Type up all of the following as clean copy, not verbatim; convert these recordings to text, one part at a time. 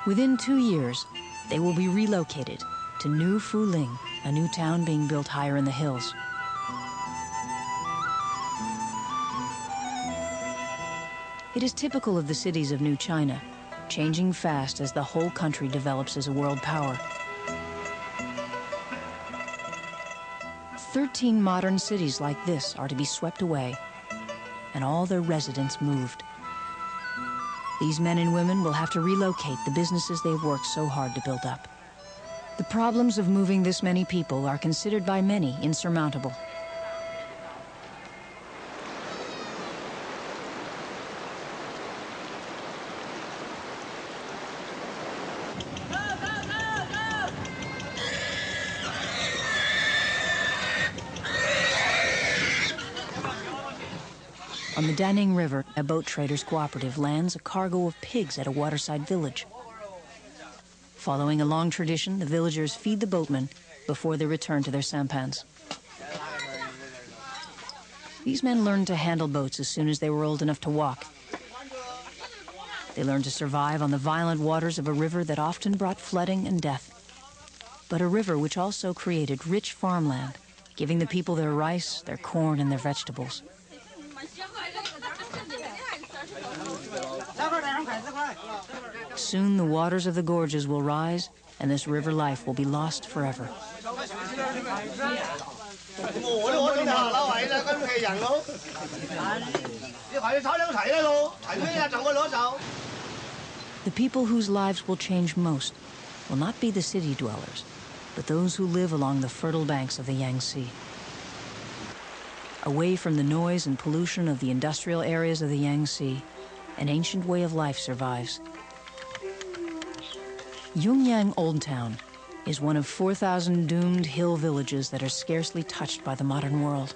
Within 2 years, they will be relocated to New Fuling, a new town being built higher in the hills. It is typical of the cities of New China, changing fast as the whole country develops as a world power. 13 modern cities like this are to be swept away, and all their residents moved. These men and women will have to relocate the businesses they've worked so hard to build up. The problems of moving this many people are considered by many insurmountable. On the Danning River, a boat traders' cooperative lands a cargo of pigs at a waterside village. Following a long tradition, the villagers feed the boatmen before they return to their sampans. These men learned to handle boats as soon as they were old enough to walk. They learned to survive on the violent waters of a river that often brought flooding and death, but a river which also created rich farmland, giving the people their rice, their corn, and their vegetables. Soon the waters of the gorges will rise, and this river life will be lost forever. The people whose lives will change most will not be the city dwellers, but those who live along the fertile banks of the Yangtze. Away from the noise and pollution of the industrial areas of the Yangtze, an ancient way of life survives. Yungyang Old Town is one of 4,000 doomed hill villages that are scarcely touched by the modern world.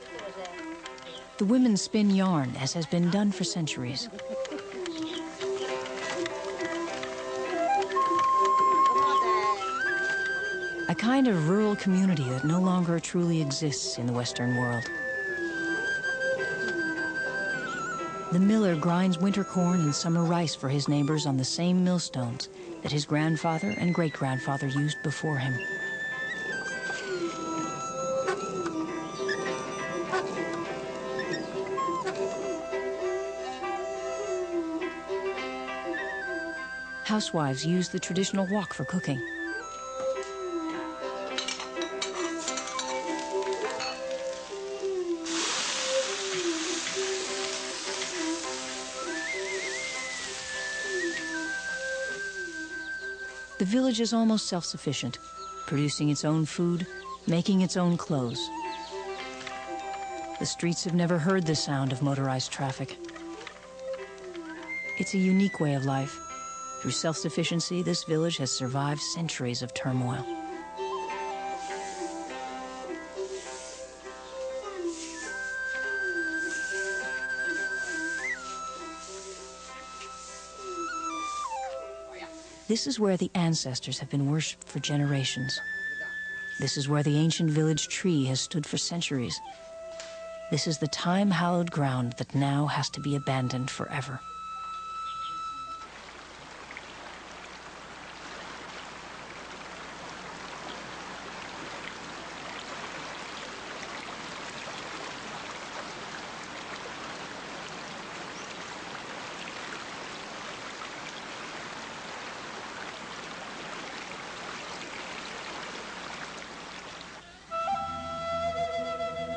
The women spin yarn, as has been done for centuries. A kind of rural community that no longer truly exists in the Western world. The miller grinds winter corn and summer rice for his neighbors on the same millstones that his grandfather and great-grandfather used before him. Housewives use the traditional wok for cooking. The village is almost self-sufficient, producing its own food, making its own clothes. The streets have never heard the sound of motorized traffic. It's a unique way of life. Through self-sufficiency, this village has survived centuries of turmoil. This is where the ancestors have been worshipped for generations. This is where the ancient village tree has stood for centuries. This is the time-hallowed ground that now has to be abandoned forever.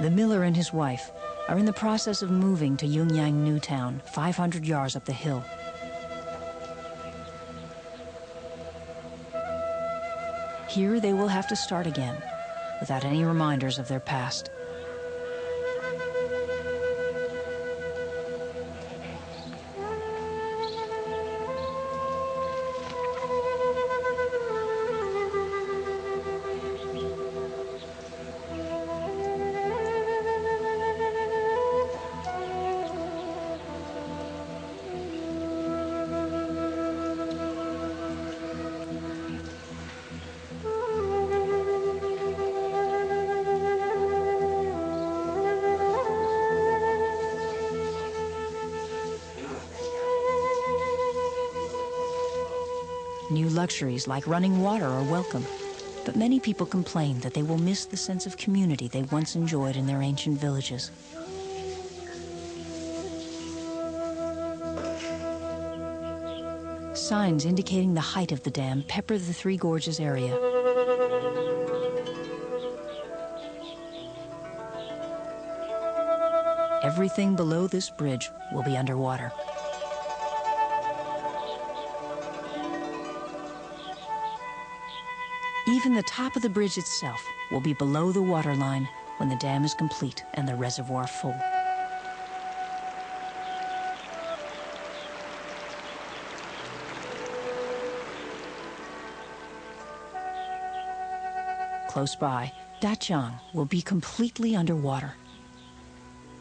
The miller and his wife are in the process of moving to Yungyang New Town, 500 yards up the hill. Here they will have to start again, without any reminders of their past. New luxuries like running water are welcome, but many people complain that they will miss the sense of community they once enjoyed in their ancient villages. Signs indicating the height of the dam pepper the Three Gorges area. Everything below this bridge will be underwater. Even the top of the bridge itself will be below the waterline when the dam is complete and the reservoir full. Close by, Daqiang will be completely underwater.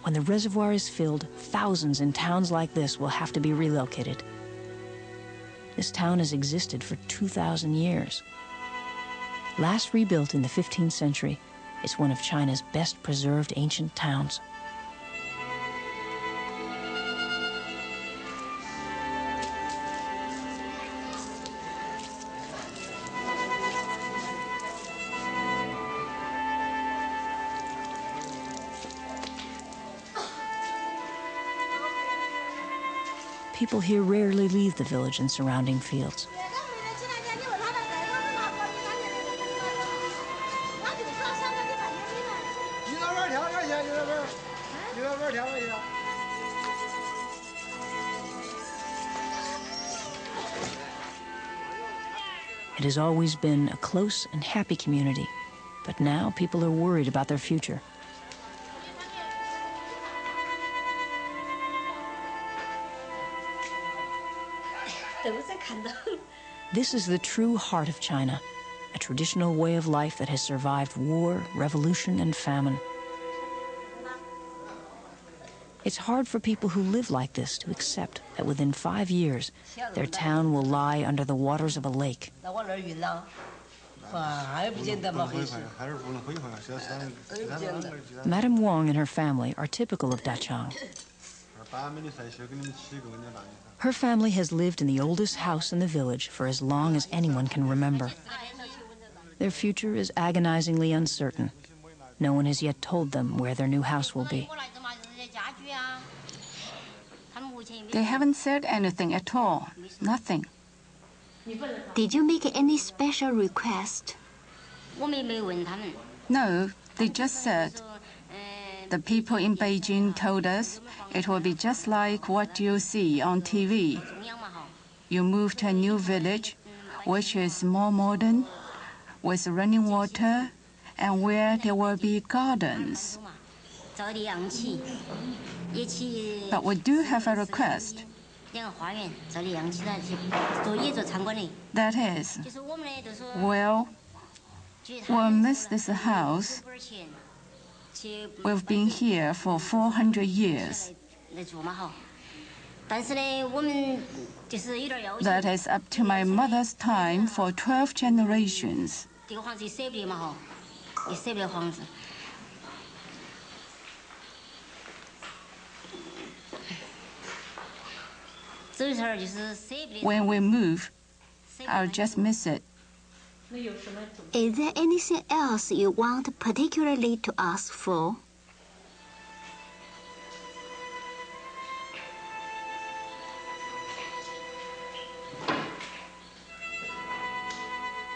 When the reservoir is filled, thousands in towns like this will have to be relocated. This town has existed for 2,000 years. Last rebuilt in the 15th century, it's one of China's best preserved ancient towns. People here rarely leave the village and surrounding fields. It has always been a close and happy community, but now people are worried about their future. This is the true heart of China, a traditional way of life that has survived war, revolution, and famine. It's hard for people who live like this to accept that within 5 years, their town will lie under the waters of a lake. Madame Wang and her family are typical of Daqiang. Her family has lived in the oldest house in the village for as long as anyone can remember. Their future is agonizingly uncertain. No one has yet told them where their new house will be. They haven't said anything at all. Nothing. Did you make any special request? No, they just said. The people in Beijing told us it will be just like what you see on TV. You move to a new village, which is more modern, with running water, and where there will be gardens. But we do have a request. That is, well, we'll miss this house. We've been here for 400 years. That is up to my mother's time for 12 generations. When we move, I'll just miss it. Is there anything else you want particularly to ask for?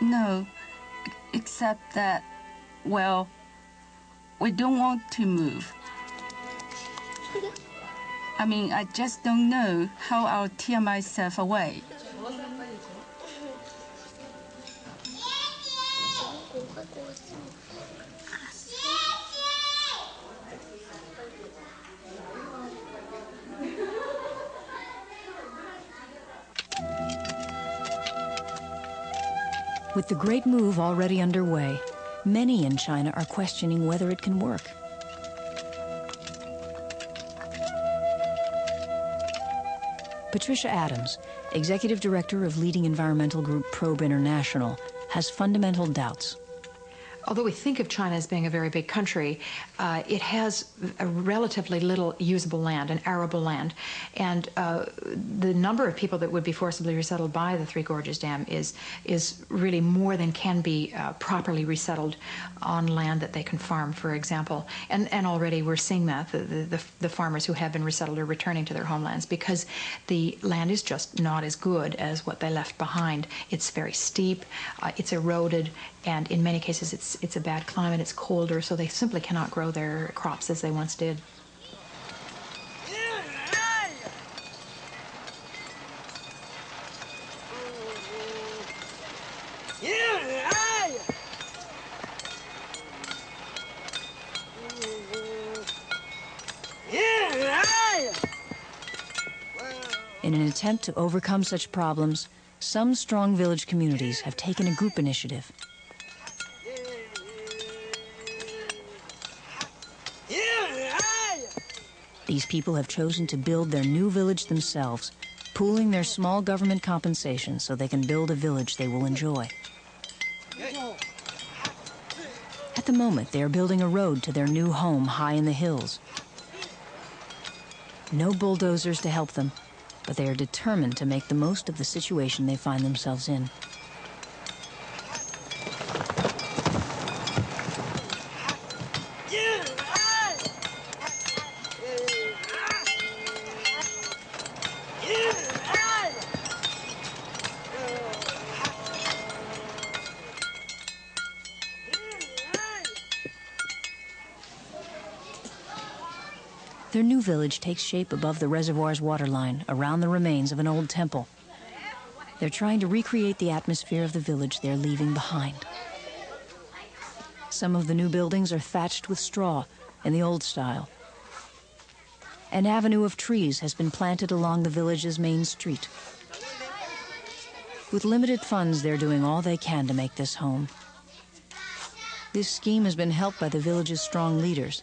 No, except that, well, we don't want to move. I just don't know how I'll tear myself away. With the great move already underway, many in China are questioning whether it can work. Patricia Adams, executive director of leading environmental group Probe International, has fundamental doubts. although we think of China as being a very big country, it has a relatively little usable land, and arable land. And the number of people that would be forcibly resettled by the Three Gorges Dam is really more than can be properly resettled on land that they can farm, for example. And already we're seeing that. The farmers who have been resettled are returning to their homelands because the land is just not as good as what they left behind. It's very steep, it's eroded, and in many cases it's a bad climate, it's colder, so they simply cannot grow their crops as they once did. In an attempt to overcome such problems, some strong village communities have taken a group initiative. These people have chosen to build their new village themselves, pooling their small government compensation so they can build a village they will enjoy. At the moment, they are building a road to their new home high in the hills. No bulldozers to help them, but they are determined to make the most of the situation they find themselves in. Their new village takes shape above the reservoir's waterline, around the remains of an old temple. They're trying to recreate the atmosphere of the village they're leaving behind. Some of the new buildings are thatched with straw in the old style. An avenue of trees has been planted along the village's main street. With limited funds, they're doing all they can to make this home. This scheme has been helped by the village's strong leaders.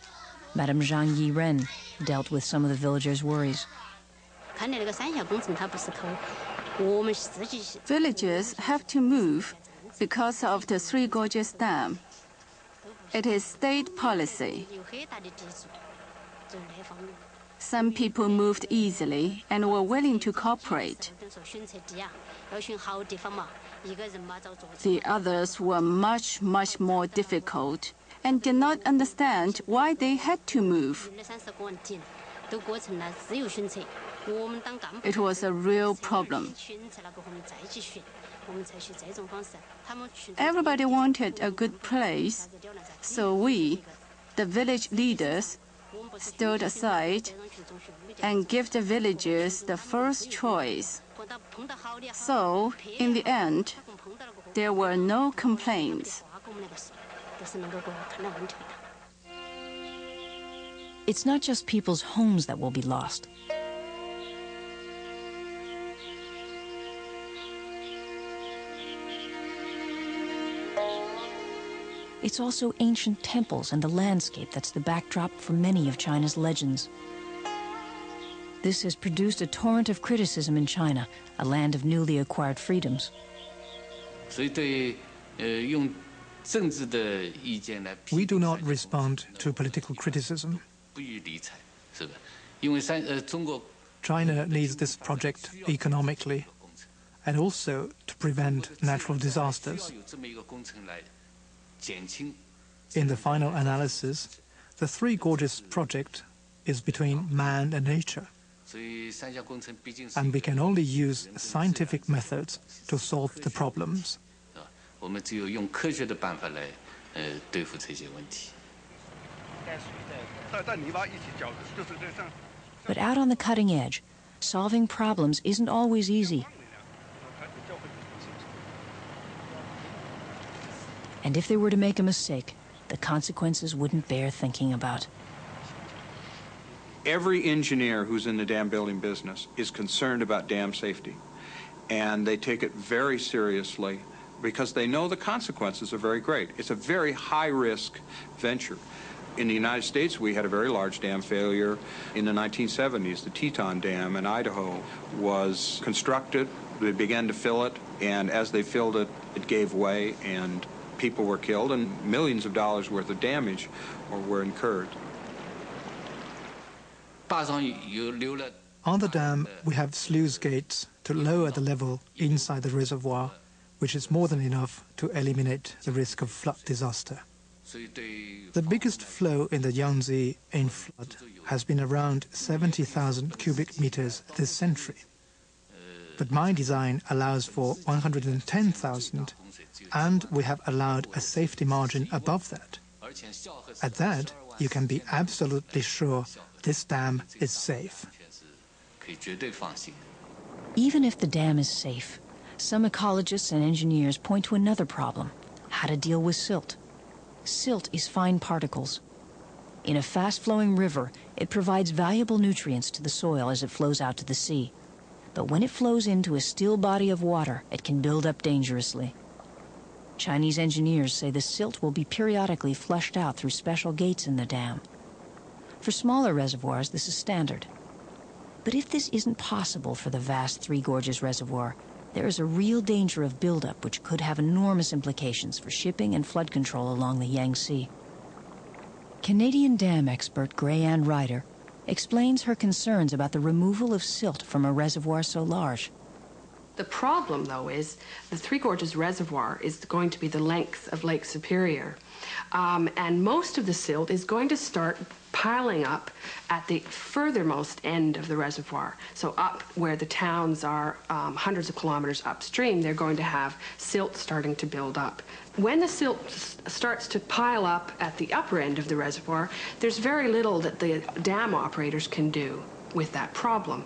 Madame Zhang Yiren dealt with some of the villagers' worries. Villagers have to move because of the Three Gorges Dam. It is state policy. Some people moved easily and were willing to cooperate. The others were much more difficult and did not understand why they had to move. It was a real problem. Everybody wanted a good place, so we, the village leaders, stood aside and gave the villagers the first choice. So, in the end, there were no complaints. It's not just people's homes that will be lost. It's also ancient temples and the landscape that's the backdrop for many of China's legends. This has produced a torrent of criticism in China, a land of newly acquired freedoms. We do not respond to political criticism. China needs this project economically and also to prevent natural disasters. In the final analysis, the Three Gorges project is between man and nature, and we can only use scientific methods to solve the problems. But out on the cutting edge, solving problems isn't always easy. And if they were to make a mistake, the consequences wouldn't bear thinking about. Every engineer who's in the dam building business is concerned about dam safety, and they take it very seriously because they know the consequences are very great. It's a very high-risk venture. In the United States, we had a very large dam failure in the 1970s. The Teton Dam in Idaho was constructed. They began to fill it, and as they filled it, it gave way, and people were killed and millions of dollars worth of damage were incurred. On the dam, we have sluice gates to lower the level inside the reservoir, which is more than enough to eliminate the risk of flood disaster. The biggest flow in the Yangtze in flood has been around 70,000 cubic meters this century. But my design allows for 110,000, and we have allowed a safety margin above that. At that, you can be absolutely sure this dam is safe. Even if the dam is safe, some ecologists and engineers point to another problem: how to deal with silt. Silt is fine particles. In a fast-flowing river, it provides valuable nutrients to the soil as it flows out to the sea. But when it flows into a still body of water, it can build up dangerously. Chinese engineers say the silt will be periodically flushed out through special gates in the dam. For smaller reservoirs, this is standard. But if this isn't possible for the vast Three Gorges Reservoir, there is a real danger of buildup which could have enormous implications for shipping and flood control along the Yangtze. Canadian dam expert Grayanne Ryder explains her concerns about the removal of silt from a reservoir so large. The problem, though, is the Three Gorges Reservoir is going to be the length of Lake Superior. And most of the silt is going to start piling up at the furthermost end of the reservoir. So up where the towns are hundreds of kilometers upstream, they're going to have silt starting to build up. When the silt starts to pile up at the upper end of the reservoir, there's very little that the dam operators can do with that problem.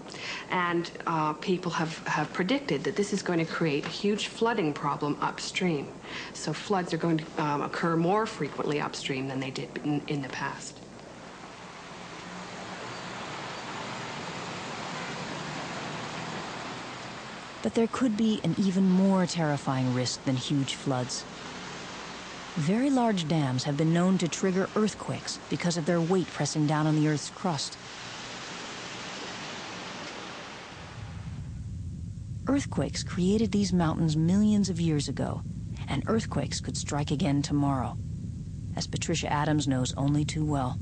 And people have predicted that this is going to create a huge flooding problem upstream. So floods are going to occur more frequently upstream than they did in the past. But there could be an even more terrifying risk than huge floods. Very large dams have been known to trigger earthquakes because of their weight pressing down on the Earth's crust. Earthquakes created these mountains millions of years ago, and earthquakes could strike again tomorrow, as Patricia Adams knows only too well.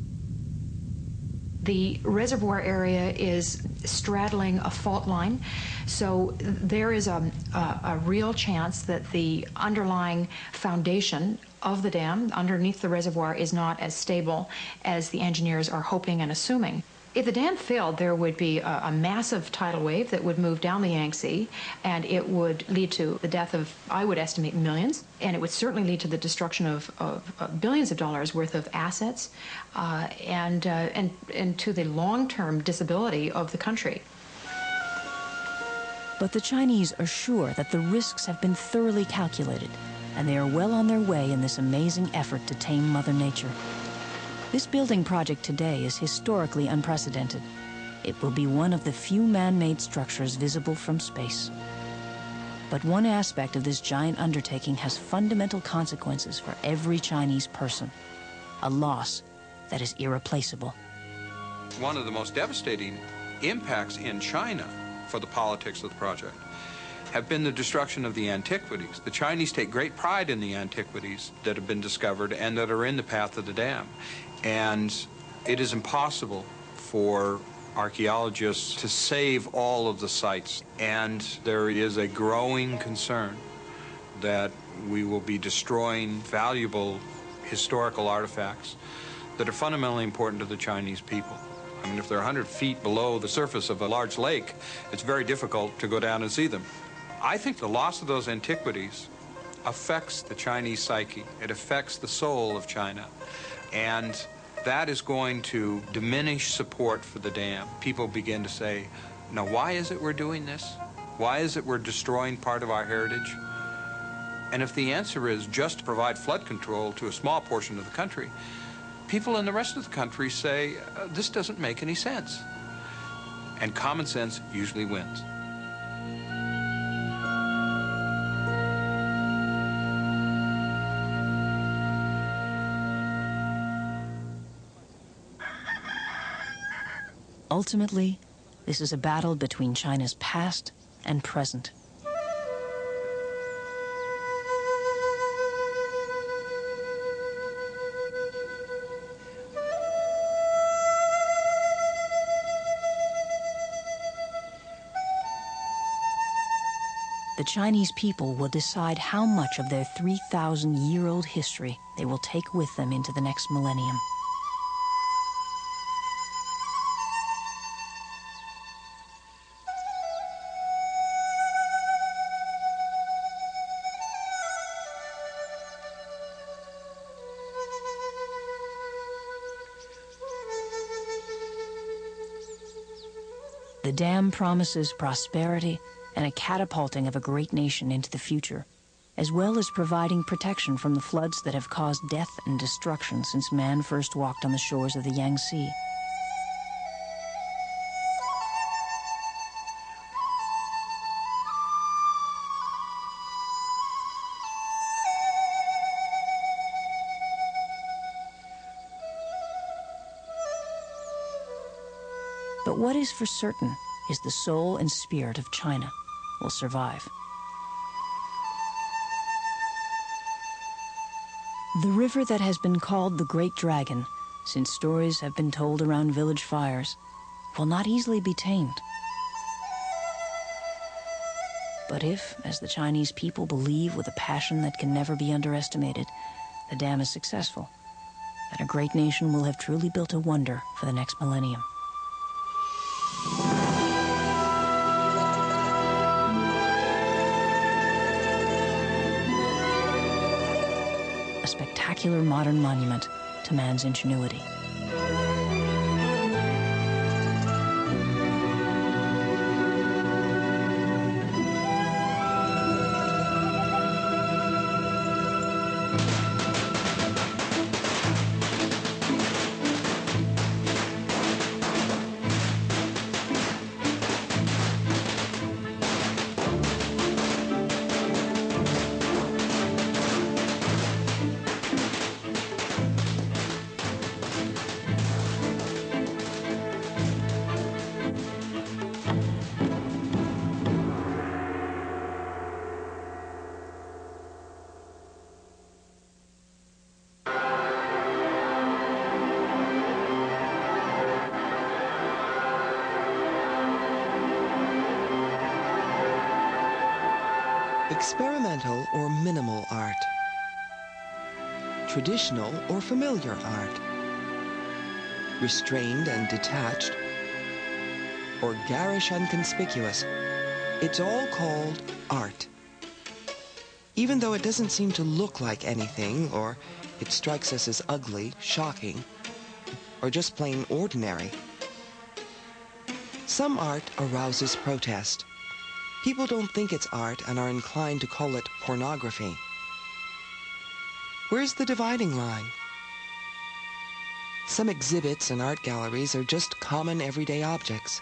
The reservoir area is straddling a fault line, so there is a real chance that the underlying foundation of the dam underneath the reservoir is not as stable as the engineers are hoping and assuming. If the dam failed, there would be a massive tidal wave that would move down the Yangtze, and it would lead to the death of, I would estimate, millions, and it would certainly lead to the destruction of billions of dollars worth of assets, and to the long-term disability of the country. But the Chinese are sure that the risks have been thoroughly calculated, and they are well on their way in this amazing effort to tame Mother Nature. This building project today is historically unprecedented. It will be one of the few man-made structures visible from space. But one aspect of this giant undertaking has fundamental consequences for every Chinese person, a loss that is irreplaceable. One of the most devastating impacts in China for the politics of the project have been the destruction of the antiquities. The Chinese take great pride in the antiquities that have been discovered and that are in the path of the dam. And it is impossible for archaeologists to save all of the sites. And there is a growing concern that we will be destroying valuable historical artifacts that are fundamentally important to the Chinese people. I mean, if they're 100 feet below the surface of a large lake, it's very difficult to go down and see them. I think the loss of those antiquities affects the Chinese psyche. It affects the soul of China. And that is going to diminish support for the dam. People begin to say, now why is it we're doing this? Why is it we're destroying part of our heritage? And if the answer is just to provide flood control to a small portion of the country, people in the rest of the country say, this doesn't make any sense. And common sense usually wins. Ultimately, this is a battle between China's past and present. the Chinese people will decide how much of their 3,000-year-old history they will take with them into the next millennium. The dam promises prosperity and a catapulting of a great nation into the future, as well as providing protection from the floods that have caused death and destruction since man first walked on the shores of the Yangtze. But what is for certain is the soul and spirit of China will survive. The river that has been called the Great Dragon, since stories have been told around village fires, will not easily be tamed. But if, as the Chinese people believe with a passion that can never be underestimated, the dam is successful, then a great nation will have truly built a wonder for the next millennium. A spectacular modern monument to man's ingenuity. Experimental or minimal art. Traditional or familiar art. Restrained and detached. Or garish and conspicuous. It's all called art. Even though it doesn't seem to look like anything, or it strikes us as ugly, shocking, or just plain ordinary. Some art arouses protest. People don't think it's art and are inclined to call it pornography. Where's the dividing line? Some exhibits and art galleries are just common everyday objects.